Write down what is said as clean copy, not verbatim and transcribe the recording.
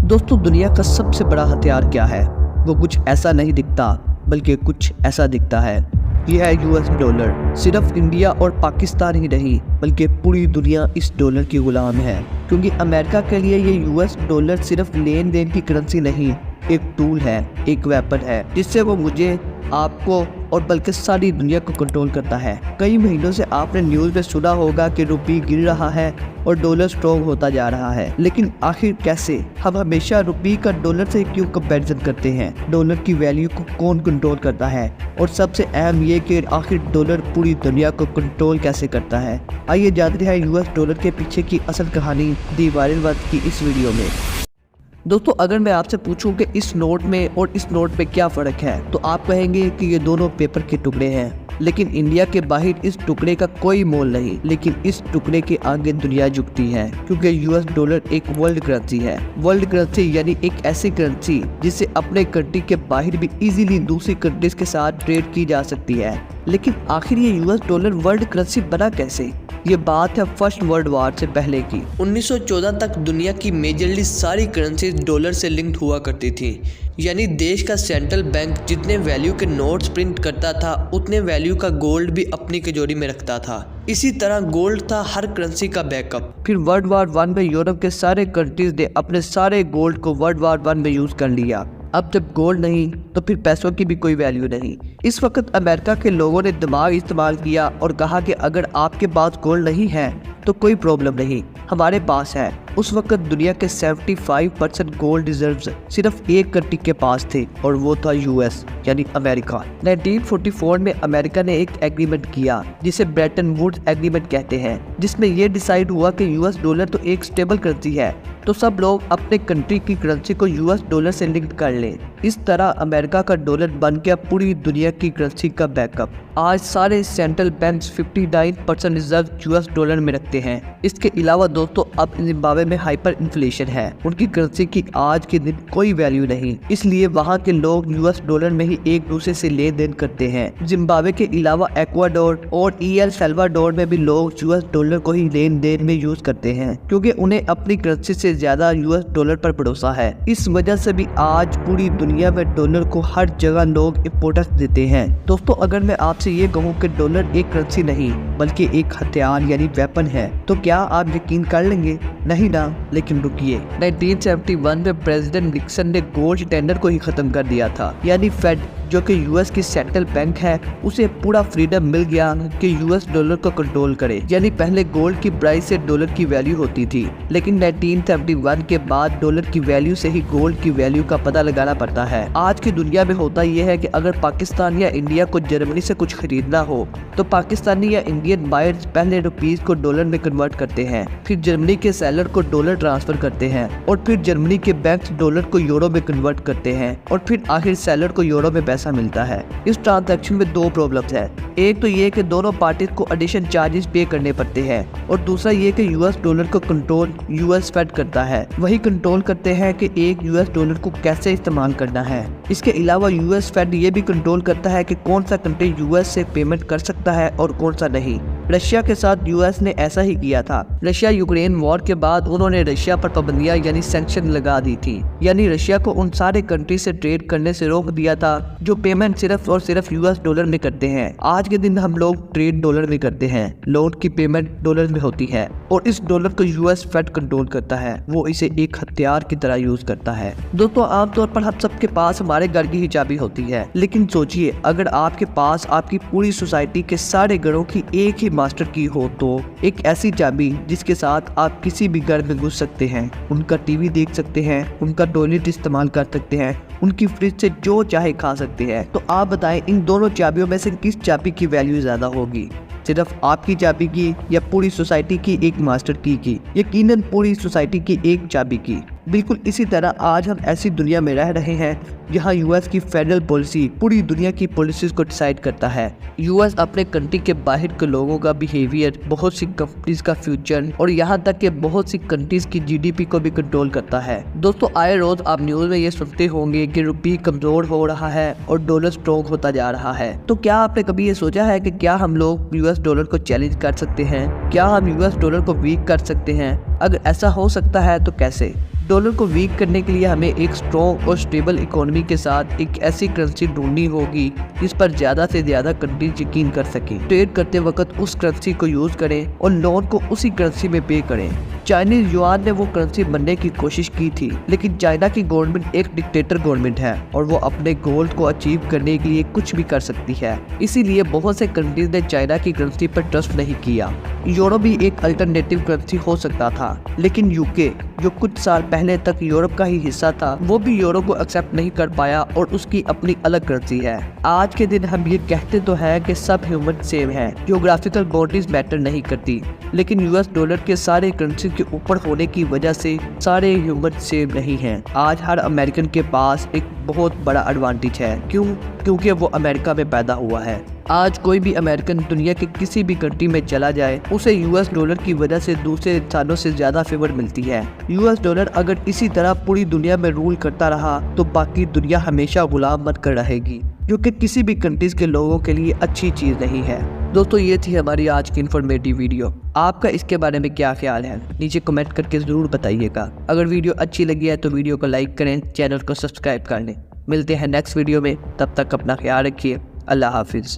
दोस्तों, दुनिया का सबसे बड़ा हथियार क्या है? वो कुछ ऐसा नहीं दिखता, बल्कि कुछ ऐसा दिखता है। यह है यूएस डॉलर। सिर्फ इंडिया और पाकिस्तान ही नहीं, बल्कि पूरी दुनिया इस डॉलर की गुलाम है। क्योंकि अमेरिका के लिए ये यूएस डॉलर सिर्फ लेन देन की करेंसी नहीं, एक टूल है, एक वेपन है, जिससे वो मुझे, आपको और बल्कि सारी दुनिया को कंट्रोल करता है। कई महीनों से आपने न्यूज़ में सुना होगा कि रुपये गिर रहा है और डॉलर स्ट्रॉन्ग होता जा रहा है, लेकिन आखिर कैसे? हम हमेशा रुपये का डॉलर से क्यों कंपैरिजन करते हैं? डॉलर की वैल्यू को कौन कंट्रोल करता है? और सबसे अहम ये कि आखिर डॉलर पूरी दुनिया को कंट्रोल कैसे करता है? आइए जानते हैं यूएस डॉलर के पीछे की असल कहानी दी वायरल वर्ल्ड की इस वीडियो में। दोस्तों, अगर मैं आपसे पूछूं कि इस नोट में और इस नोट में क्या फ़र्क है, तो आप कहेंगे कि ये दोनों पेपर के टुकड़े हैं। लेकिन इंडिया के बाहर इस टुकड़े का कोई मोल नहीं, लेकिन इस टुकड़े के आगे दुनिया झुकती है, क्योंकि यूएस डॉलर एक वर्ल्ड करेंसी है। वर्ल्ड करेंसी यानी एक ऐसी करेंसी जिससे अपने कंट्री के बाहर भी इजीली दूसरी कंट्रीज के साथ ट्रेड की जा सकती है। लेकिन आखिर ये यूएस डॉलर वर्ल्ड करेंसी बना कैसे? ये बात है फर्स्ट वर्ल्ड वॉर से पहले की। 1914 तक दुनिया की मेजरली सारी करेंसीज डॉलर से लिंक्ड हुआ करती थी। यानी देश का सेंट्रल बैंक जितने वैल्यू के नोट्स प्रिंट करता था, उतने वैल्यू का गोल्ड भी अपनी तिजोरी में रखता था। इसी तरह गोल्ड था हर करेंसी का बैकअप। फिर वर्ल्ड वॉर 1 में यूरोप के सारे कंट्रीज ने अपने सारे गोल्ड को वर्ल्ड वॉर 1 में यूज कर लिया। अब जब गोल्ड नहीं, तो फिर पैसों की भी कोई वैल्यू नहीं। इस वक्त अमेरिका के लोगों ने दिमाग इस्तेमाल किया और कहा कि अगर आपके पास गोल्ड नहीं है तो कोई प्रॉब्लम नहीं, हमारे पास है। उस वक्त दुनिया के 75% गोल्ड रिजर्व्स सिर्फ एक कंट्री के पास थे, और वो था यूएस यानी अमेरिका। 1944 में अमेरिका ने एक एग्रीमेंट किया जिसे ब्रेटन वुड्स एग्रीमेंट कहते हैं, जिसमें यह डिसाइड हुआ कि यूएस डॉलर तो एक स्टेबल करेंसी है, तो सब लोग अपने कंट्री की करेंसी को यूएस डॉलर से लिंक कर लें। इस तरह अमेरिका का डॉलर बन गया पूरी दुनिया की करेंसी का बैकअप। आज सारे central banks 59% reserve US dollar में रखते हैं। इसके अलावा दोस्तों, अब जिम्बाब्वे में हाइपर इन्फ्लेशन है, उनकी करेंसी की आज के दिन कोई वैल्यू नहीं, इसलिए वहाँ के लोग यूएस डॉलर में ही एक दूसरे से लेन देन करते हैं। जिम्बाब्वे के अलावा एक्वाडोर और एल सल्वाडोर में भी लोग यूएस डॉलर को ही लेन देन में यूज करते हैं, क्योंकि उन्हें अपनी करेंसी से ज्यादा यूएस डॉलर पर भरोसा है। इस वजह से भी आज पूरी दुनिया में डॉलर को हर जगह लोग इम्पोर्टेंस देते हैं। दोस्तों, अगर मैं आपसे ये कहूँ कि डॉलर एक करेंसी नहीं बल्कि एक हथियार यानी वेपन है, तो क्या आप यकीन कर लेंगे? नहीं ना, लेकिन रुकिए। 1971 में प्रेसिडेंट निक्सन ने गोल्ड टेंडर को ही खत्म कर दिया था, यानी फेड जो कि यूएस की सेंट्रल बैंक है, उसे पूरा फ्रीडम मिल गया कि यूएस डॉलर को कंट्रोल करे। यानी पहले गोल्ड की प्राइस से डॉलर की वैल्यू होती थी, लेकिन 1971 के बाद डॉलर की वैल्यू से ही गोल्ड की वैल्यू का पता लगाना पड़ता है। आज की दुनिया में होता यह है कि अगर पाकिस्तान या इंडिया को जर्मनी से कुछ खरीदना हो, तो पाकिस्तानी या इंडियन बायर्स पहले रुपीस को डॉलर में कन्वर्ट करते हैं, फिर जर्मनी के सेलर को डॉलर ट्रांसफर करते हैं, और फिर जर्मनी के बैंक डॉलर को यूरो में कन्वर्ट करते हैं, और फिर आखिर सेलर को यूरो में पैसा मिलता है। इस ट्रांजैक्शन में दो प्रॉब्लम्स है। एक तो ये कि दोनों पार्टीज को एडिशन चार्जेस पे करने पड़ते हैं, और दूसरा ये कि यूएस डॉलर को कंट्रोल यूएस फेड करता है। वही कंट्रोल करते हैं कि एक यूएस डॉलर को कैसे इस्तेमाल करना है। इसके अलावा यूएस फेड ये भी कंट्रोल करता है कि कौन सा कंट्री यूएस से पेमेंट कर सकता है और कौन सा नहीं। रशिया के साथ यूएस ने ऐसा ही किया था। रशिया यूक्रेन वॉर के बाद उन्होंने रशिया पर पाबंदियां यानी सैंक्शन लगा दी थी, यानी रशिया को उन सारे कंट्री से ट्रेड करने से रोक दिया था जो पेमेंट सिर्फ और सिर्फ यूएस डॉलर में करते हैं। आज के दिन हम लोग ट्रेड डॉलर में करते हैं, लोन की पेमेंट डॉलर में होती है, और इस डॉलर को यूएस फेड कंट्रोल करता है। वो इसे एक हथियार की तरह यूज करता है। दोस्तों, आमतौर पर हम सबके पास हमारे घर की ही चाबी होती है, लेकिन सोचिए अगर आपके पास आपकी पूरी सोसाइटी के सारे घरों की एक ही मास्टर की हो, तो एक ऐसी चाबी जिसके साथ आप किसी भी घर में घुस सकते हैं, उनका टीवी देख सकते हैं, उनका टॉयलेट इस्तेमाल कर सकते हैं, उनकी फ्रिज से जो चाहे खा सकते हैं। तो आप बताएं, इन दोनों चाबियों में से किस चाबी की वैल्यू ज्यादा होगी? सिर्फ आपकी चाबी की या पूरी सोसाइटी की एक मास्टर की? यकीनन पूरी सोसाइटी की एक चाबी की। बिल्कुल इसी तरह आज हम ऐसी दुनिया में रह रहे हैं जहां यूएस की फेडरल पॉलिसी पूरी दुनिया की पॉलिसीज को डिसाइड करता है। यूएस अपने कंट्री के बाहर के लोगों का बिहेवियर, बहुत सी कंपनीज का फ्यूचर, और यहाँ तक कि बहुत सी कंट्रीज की जीडीपी को भी कंट्रोल करता है। दोस्तों, आए रोज आप न्यूज में ये सुनते होंगे कि रुपये कमजोर हो रहा है और डॉलर स्ट्रॉन्ग होता जा रहा है। तो क्या आपने कभी ये सोचा है कि क्या हम लोग यूएस डॉलर को चैलेंज कर सकते हैं? क्या हम यूएस डॉलर को वीक कर सकते हैं? अगर ऐसा हो सकता है तो कैसे? डॉलर को वीक करने के लिए हमें एक स्ट्रॉन्ग और स्टेबल इकोनॉमी के साथ एक ऐसी करेंसी ढूंढनी होगी जिस पर ज़्यादा से ज़्यादा कंट्रीज यकीन कर सकें। ट्रेड करते वक्त उस करेंसी को यूज़ करें और लोन को उसी करेंसी में पे करें। चाइनीज युआन ने वो करेंसी बनने की कोशिश की थी, लेकिन चाइना की गवर्नमेंट एक डिक्टेटर गवर्नमेंट है और वो अपने गोल को अचीव करने के लिए कुछ भी कर सकती है। इसीलिए बहुत से कंट्रीज ने चाइना की करेंसी पर ट्रस्ट नहीं किया। यूरो भी एक अल्टरनेटिव करेंसी हो सकता था, लेकिन यूके जो कुछ साल पहले तक यूरोप का ही हिस्सा था, वो भी यूरो को एक्सेप्ट नहीं कर पाया और उसकी अपनी अलग करेंसी है। आज के दिन हम ये कहते तो हैं कि सब ह्यूमन सेम है, जियोग्राफिकल बाउंड्रीज मैटर नहीं करती, लेकिन यूएस डॉलर के सारे करेंसी के ऊपर होने की वजह से सारे ह्यूमन सेम नहीं हैं। आज हर अमेरिकन के पास एक बहुत बड़ा एडवांटेज है। क्योंकि वो अमेरिका में पैदा हुआ है। आज कोई भी अमेरिकन दुनिया के किसी भी कंट्री में चला जाए, उसे यूएस डॉलर की वजह से दूसरे इंसानों से ज़्यादा फेवर मिलती है। यूएस डॉलर अगर इसी तरह पूरी दुनिया में रूल करता रहा तो बाकी दुनिया हमेशा गुलाम बनकर रहेगी, जो कि किसी भी कंट्रीज के लोगों के लिए अच्छी चीज़ नहीं है। दोस्तों, ये थी हमारी आज की इन्फॉर्मेटिव वीडियो। आपका इसके बारे में क्या ख्याल है, नीचे कमेंट करके ज़रूर बताइएगा। अगर वीडियो अच्छी लगी है तो वीडियो को लाइक करें, चैनल को सब्सक्राइब कर लें। मिलते हैं नेक्स्ट वीडियो में, तब तक अपना ख्याल रखिए। अल्लाह हाफिज़।